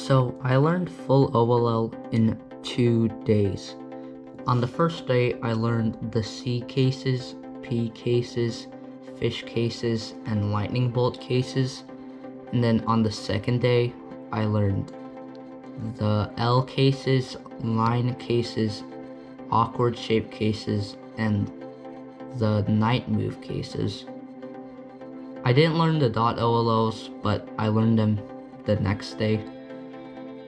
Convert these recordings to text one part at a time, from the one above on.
So I learned full OLL in 2 days. On the first day, I learned the C cases, P cases, fish cases, and lightning bolt cases. And then on the second day, I learned the L cases, line cases, awkward shape cases, and the night move cases. I didn't learn the dot OLLs, but I learned them the next day.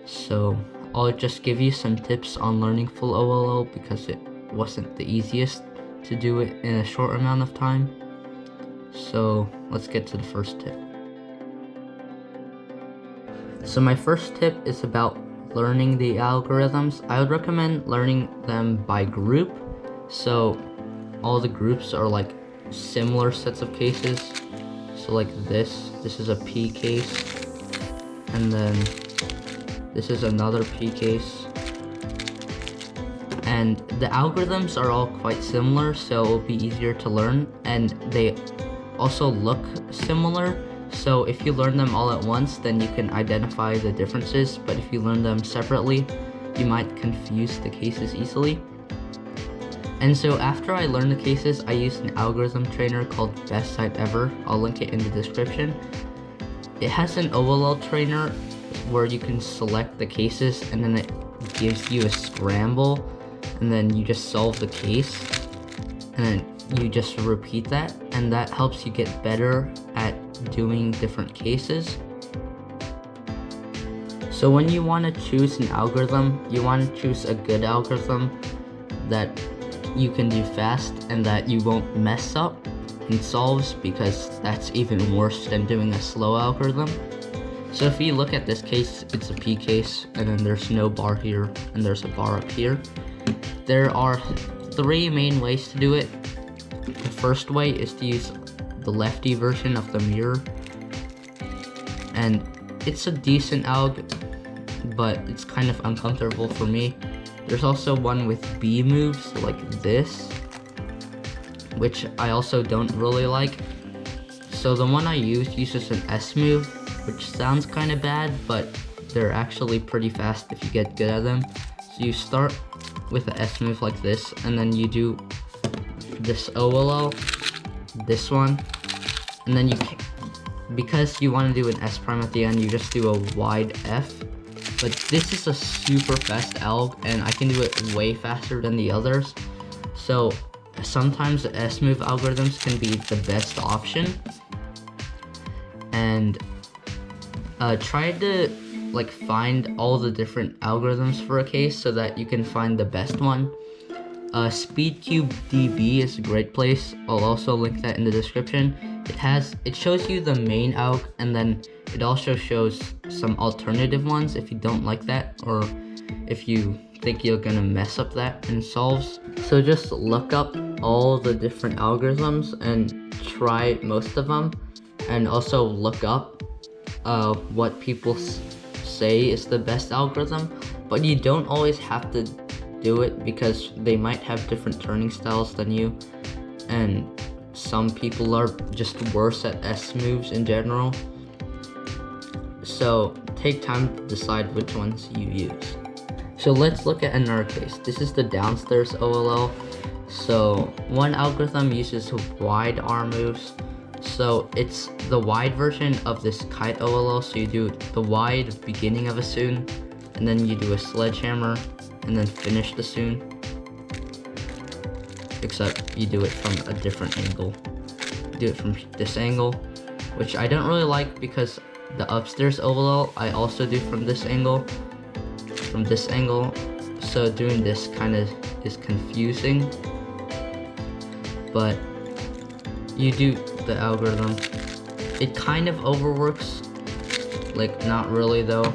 So I'll just give you some tips on learning full OLL because it wasn't the easiest to do it in a short amount of time. So let's get to the first tip. So my first tip is about learning the algorithms. I would recommend learning them by group. So all the groups are like similar sets of cases. So like this is a P case, and then this is another P case. And the algorithms are all quite similar, so it will be easier to learn, and they also look similar. So if you learn them all at once, then you can identify the differences, but if you learn them separately, you might confuse the cases easily. And so after I learned the cases, I used an algorithm trainer called Best Site Ever. I'll link it in the description. It has an OLL trainer where you can select the cases, and then it gives you a scramble, and then you just solve the case, and then you just repeat that, and that helps you get better at doing different cases. So when you want to choose an algorithm, you want to choose a good algorithm that you can do fast and that you won't mess up in solves, because that's even worse than doing a slow algorithm. So if you look at this case, it's a P case, and then there's no bar here, and there's a bar up here. There are 3 main ways to do it. The first way is to use the lefty version of the mirror, and it's a decent alg, but it's kind of uncomfortable for me. There's also one with B moves like this, which I also don't really like. So the one I use uses an S move, which sounds kind of bad, but they're actually pretty fast if you get good at them. So you start with an S move like this, and then you do this OLL, this one, and then because you want to do an S prime at the end, you just do a wide F. But this is a super fast alg, and I can do it way faster than the others. So sometimes the S move algorithms can be the best option. And try to find all the different algorithms for a case so that you can find the best one. Speedcube DB is a great place. I'll also link that in the description. It shows you the main alg, and then it also shows some alternative ones if you don't like that, or if you think you're gonna mess up that in solves. So just look up all the different algorithms and try most of them, and also look up what people say is the best algorithm. But you don't always have to do it, because they might have different turning styles than you, and some people are just worse at S moves in general. So take time to decide which ones you use. So let's look at another case. This is the downstairs OLL. So one algorithm uses wide R moves. So it's the wide version of this kite OLL. So you do the wide beginning of a soon, and then you do a sledgehammer, and then finish the soon. Except you do it from a different angle. Do it from this angle, which I don't really like, because the upstairs OLL I also do from this angle. So doing this kind of is confusing, but you do the algorithm. It kind of overworks, not really though.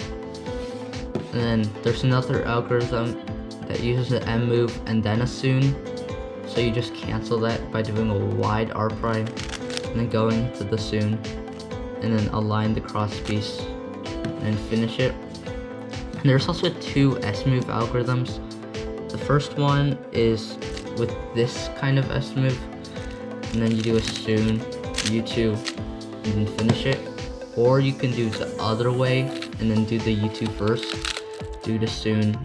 And then there's another algorithm that uses an M move and then a soon. So you just cancel that by doing a wide R prime, and then going to the soon, and then align the cross piece and finish it. And there's also 2 S move algorithms. The first one is with this kind of S move, and then you do a soon, U2, and then finish it. Or you can do the other way and then do the YouTube first, do the soon,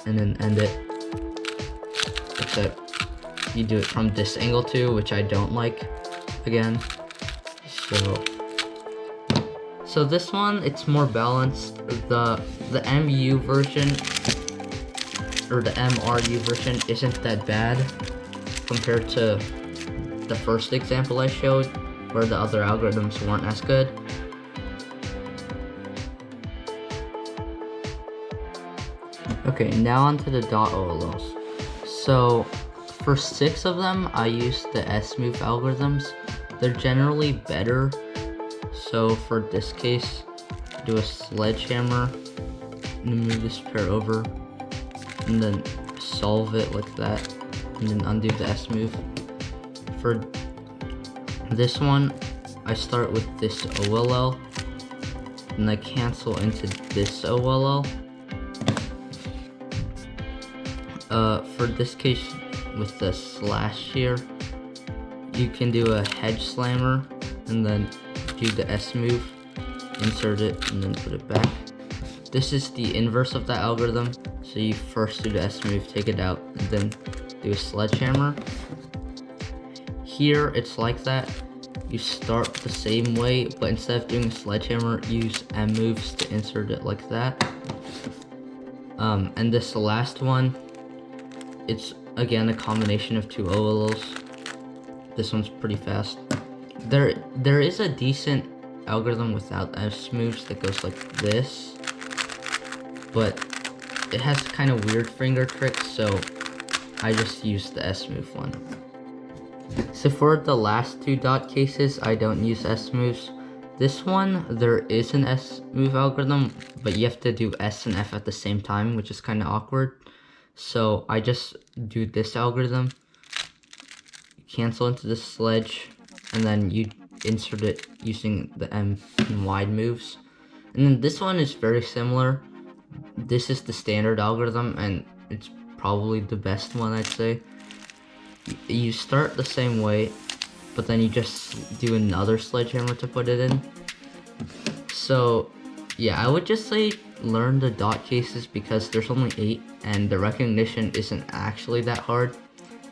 and then end it. Except you do it from this angle too, which I don't like again. So this one, it's more balanced. The MU version or the MRU version isn't that bad compared to the first example I showed, where the other algorithms weren't as good. Okay, now onto the .olls. So for 6 of them, I used the S-move algorithms. They're generally better. So for this case, do a sledgehammer, and then move this pair over, and then solve it like that, and then undo the S-move. For this one, I start with this OLL, and I cancel into this OLL. For this case, with the slash here, you can do a hedge slammer, and then do the S move, insert it, and then put it back. This is the inverse of that algorithm. So you first do the S move, take it out, and then do a sledgehammer. Here, it's like that. You start the same way, but instead of doing a sledgehammer, use M moves to insert it like that. And this last one, it's again a combination of 2 OLLs. This one's pretty fast. There is a decent algorithm without S moves that goes like this, but it has kind of weird finger tricks, so I just use the S move one. So for the last 2 dot cases, I don't use S moves. This one, there is an S move algorithm, but you have to do S and F at the same time, which is kind of awkward. So I just do this algorithm, cancel into the sledge, and then you insert it using the M and wide moves. And then this one is very similar. This is the standard algorithm, and it's probably the best one, I'd say. You start the same way, but then you just do another sledgehammer to put it in. So yeah, I would just say learn the dot cases because there's only 8, and the recognition isn't actually that hard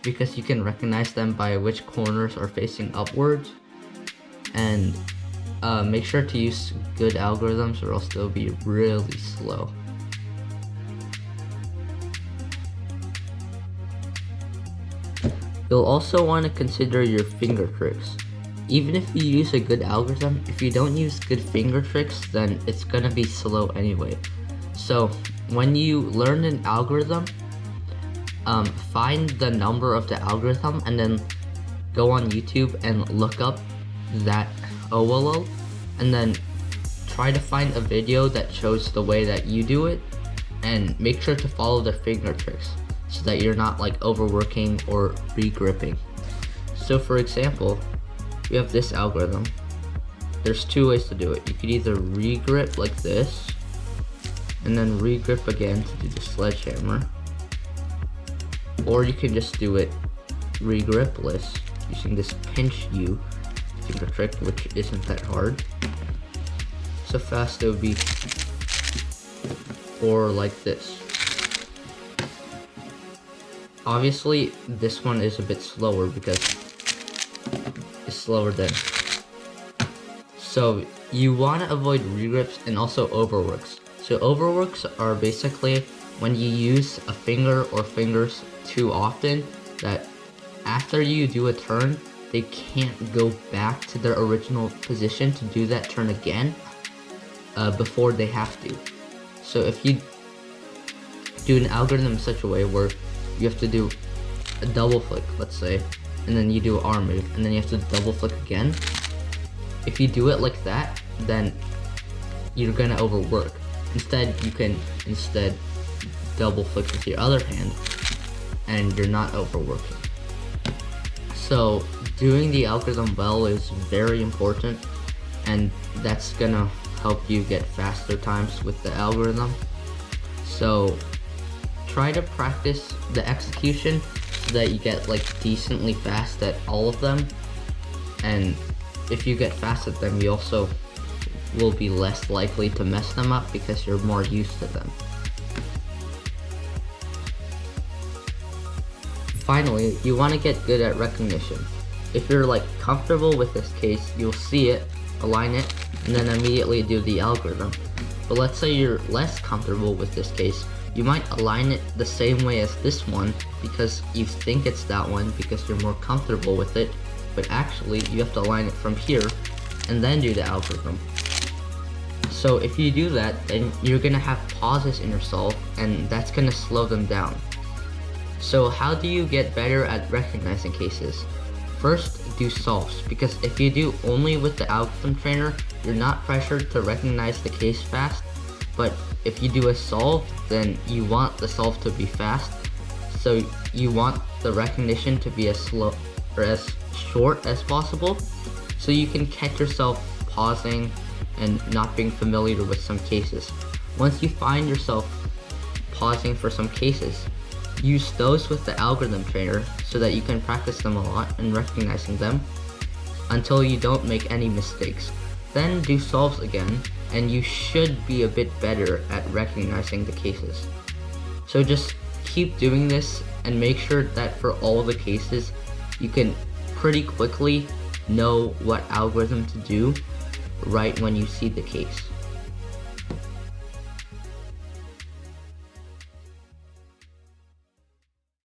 because you can recognize them by which corners are facing upwards. And make sure to use good algorithms or else they'll be really slow. You'll also want to consider your finger tricks. Even if you use a good algorithm, if you don't use good finger tricks, then it's gonna be slow anyway. So when you learn an algorithm, find the number of the algorithm and then go on YouTube and look up that OLL, and then try to find a video that shows the way that you do it, and make sure to follow the finger tricks so that you're not like overworking or re-gripping. So for example, we have this algorithm. There's 2 ways to do it. You could either re-grip like this, and then re-grip again to do the sledgehammer, or you can just do it re-gripless using this pinch U finger trick, which isn't that hard. So fast it would be, or like this. Obviously, this one is a bit slower because it's slower than. So you want to avoid regrips and also overworks. So overworks are basically when you use a finger or fingers too often that after you do a turn, they can't go back to their original position to do that turn again before they have to. So if you do an algorithm in such a way where you have to do a double flick, let's say, and then you do an arm move, and then you have to double flick again. If you do it like that, then you're gonna overwork. Instead, you can double flick with your other hand, and you're not overworking. So doing the algorithm well is very important, and that's gonna help you get faster times with the algorithm. So try to practice the execution so that you get like decently fast at all of them, and if you get fast at them, you also will be less likely to mess them up because you're more used to them. Finally, you want to get good at recognition. If you're comfortable with this case, you'll see it, align it, and then immediately do the algorithm. But let's say you're less comfortable with this case, you might align it the same way as this one because you think it's that one because you're more comfortable with it, but actually you have to align it from here and then do the algorithm. So if you do that, then you're gonna have pauses in your solve, and that's gonna slow them down. So how do you get better at recognizing cases? First, do solves, because if you do only with the algorithm trainer, you're not pressured to recognize the case fast, but if you do a solve, then you want the solve to be fast, so you want the recognition to be as slow or as short as possible, so you can catch yourself pausing and not being familiar with some cases. Once you find yourself pausing for some cases, use those with the algorithm trainer so that you can practice them a lot and recognizing them until you don't make any mistakes. Then do solves again, and you should be a bit better at recognizing the cases. So just keep doing this and make sure that for all the cases, you can pretty quickly know what algorithm to do right when you see the case.